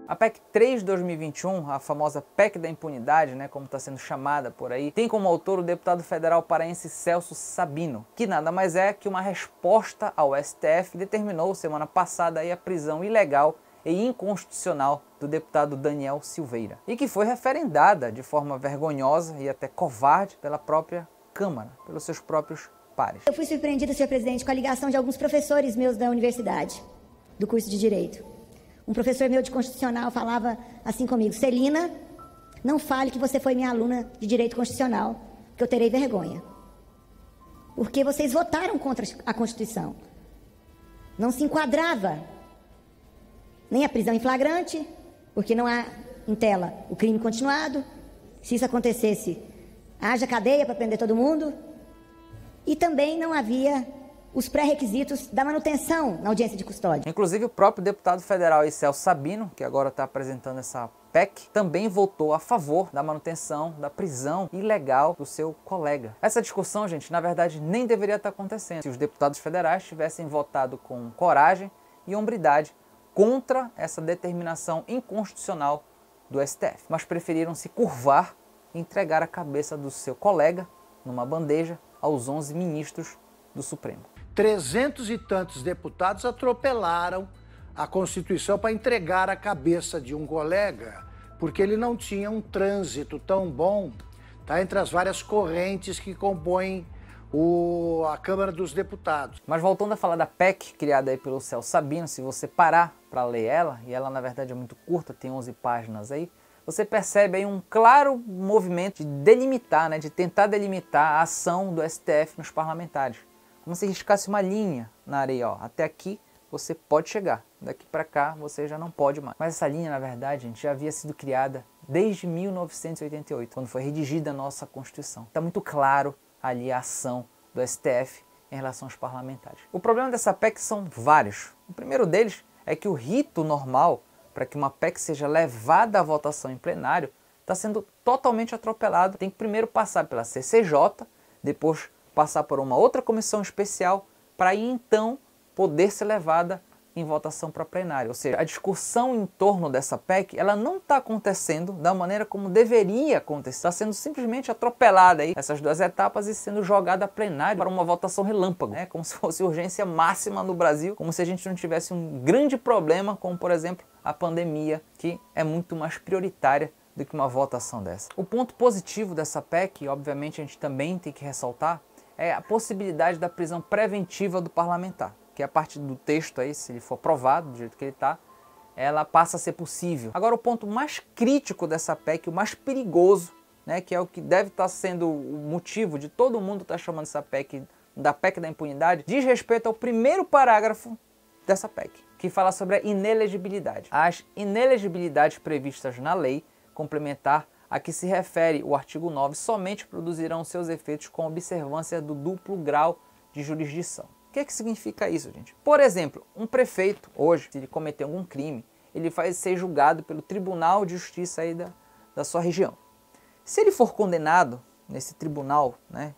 A PEC 3 de 2021, a famosa PEC da impunidade, como está sendo chamada por aí, tem como autor o deputado federal paraense Celso Sabino, que nada mais é que uma resposta ao STF que determinou semana passada a prisão ilegal e inconstitucional do deputado Daniel Silveira, e que foi referendada de forma vergonhosa e até covarde pela própria Câmara, pelos seus próprios pares. Eu fui surpreendida, senhor presidente, com a ligação de alguns professores meus da universidade, do curso de Direito. Um professor meu de Constitucional falava assim comigo: Celina, não fale que você foi minha aluna de Direito Constitucional, que eu terei vergonha. Porque vocês votaram contra a Constituição. Não se enquadrava nem a prisão em flagrante, porque não há em tela o crime continuado. Se isso acontecesse, haja cadeia para prender todo mundo. E também não havia os pré-requisitos da manutenção na audiência de custódia. Inclusive o próprio deputado federal Celso Sabino, que agora está apresentando essa PEC, também votou a favor da manutenção da prisão ilegal do seu colega. Essa discussão, gente, na verdade nem deveria estar acontecendo se os deputados federais tivessem votado com coragem e hombridade contra essa determinação inconstitucional do STF, mas preferiram se curvar e entregar a cabeça do seu colega numa bandeja aos 11 ministros do Supremo. 300 e tantos deputados atropelaram a Constituição para entregar a cabeça de um colega, porque ele não tinha um trânsito tão bom, entre as várias correntes que compõem a Câmara dos Deputados. Mas voltando a falar da PEC, criada aí pelo Celso Sabino, se você parar para ler ela, e ela na verdade é muito curta, tem 11 páginas aí, você percebe aí um claro movimento de delimitar, de tentar delimitar a ação do STF nos parlamentares. Como se riscasse uma linha na areia, até aqui você pode chegar, daqui para cá você já não pode mais. Mas essa linha, na verdade, gente, já havia sido criada desde 1988, quando foi redigida a nossa Constituição. Está muito claro ali a ação do STF em relação aos parlamentares. O problema dessa PEC são vários. O primeiro deles é que o rito normal para que uma PEC seja levada à votação em plenário está sendo totalmente atropelado. Tem que primeiro passar pela CCJ, depois passar por uma outra comissão especial para aí então poder ser levada em votação para plenário. Ou seja, a discussão em torno dessa PEC, ela não está acontecendo da maneira como deveria acontecer. Está sendo simplesmente atropelada aí essas duas etapas e sendo jogada a plenário para uma votação relâmpago, como se fosse urgência máxima no Brasil, como se a gente não tivesse um grande problema, como por exemplo a pandemia, que é muito mais prioritária do que uma votação dessa. O ponto positivo dessa PEC, obviamente a gente também tem que ressaltar, é a possibilidade da prisão preventiva do parlamentar, que a partir do texto aí, se ele for aprovado do jeito que ele está, ela passa a ser possível. Agora o ponto mais crítico dessa PEC, o mais perigoso, que é o que deve estar sendo o motivo de todo mundo estar chamando essa PEC da PEC da impunidade, diz respeito ao primeiro parágrafo dessa PEC, que fala sobre a inelegibilidade. As inelegibilidades previstas na lei complementar a que se refere o artigo 9 somente produzirão seus efeitos com observância do duplo grau de jurisdição. O que significa isso, gente? Por exemplo, um prefeito, hoje, se ele cometer algum crime, ele vai ser julgado pelo Tribunal de Justiça aí da sua região. Se ele for condenado nesse tribunal,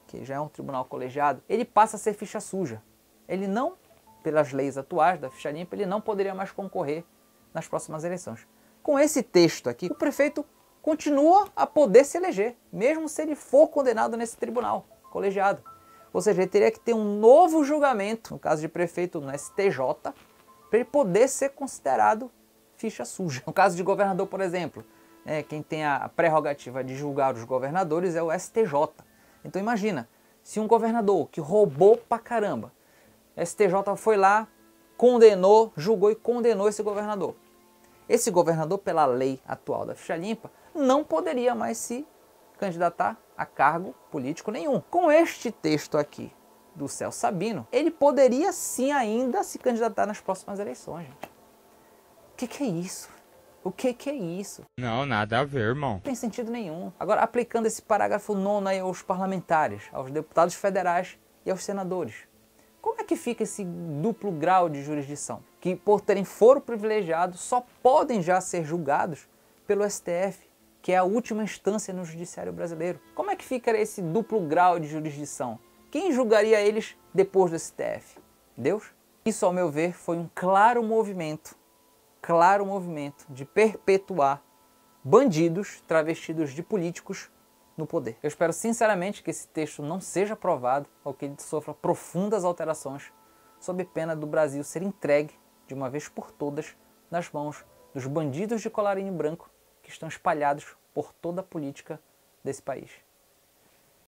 que já é um tribunal colegiado, ele passa a ser ficha suja. Ele não, pelas leis atuais da ficha limpa, ele não poderia mais concorrer nas próximas eleições. Com esse texto aqui, o prefeito continua a poder se eleger, mesmo se ele for condenado nesse tribunal colegiado. Ou seja, ele teria que ter um novo julgamento, no caso de prefeito no STJ, para ele poder ser considerado ficha suja. No caso de governador, por exemplo, quem tem a prerrogativa de julgar os governadores é o STJ. Então imagina, se um governador que roubou pra caramba, STJ foi lá, condenou, julgou e condenou esse governador. Esse governador, pela lei atual da ficha limpa, não poderia mais se candidatar a cargo político nenhum. Com este texto aqui do Celso Sabino, ele poderia sim ainda se candidatar nas próximas eleições, gente. O que é isso? O que é isso? Não, nada a ver, irmão. Não tem sentido nenhum. Agora, aplicando esse parágrafo 9 aí aos parlamentares, aos deputados federais e aos senadores, como é que fica esse duplo grau de jurisdição? Que, por terem foro privilegiado, só podem já ser julgados pelo STF, que é a última instância no judiciário brasileiro. Como é que fica esse duplo grau de jurisdição? Quem julgaria eles depois do STF? Deus? Isso, ao meu ver, foi um claro movimento claro movimento de perpetuar bandidos travestidos de políticos no poder. Eu espero sinceramente que esse texto não seja aprovado ou que ele sofra profundas alterações, sob pena do Brasil ser entregue, de uma vez por todas, nas mãos dos bandidos de colarinho branco que estão espalhados por toda a política desse país.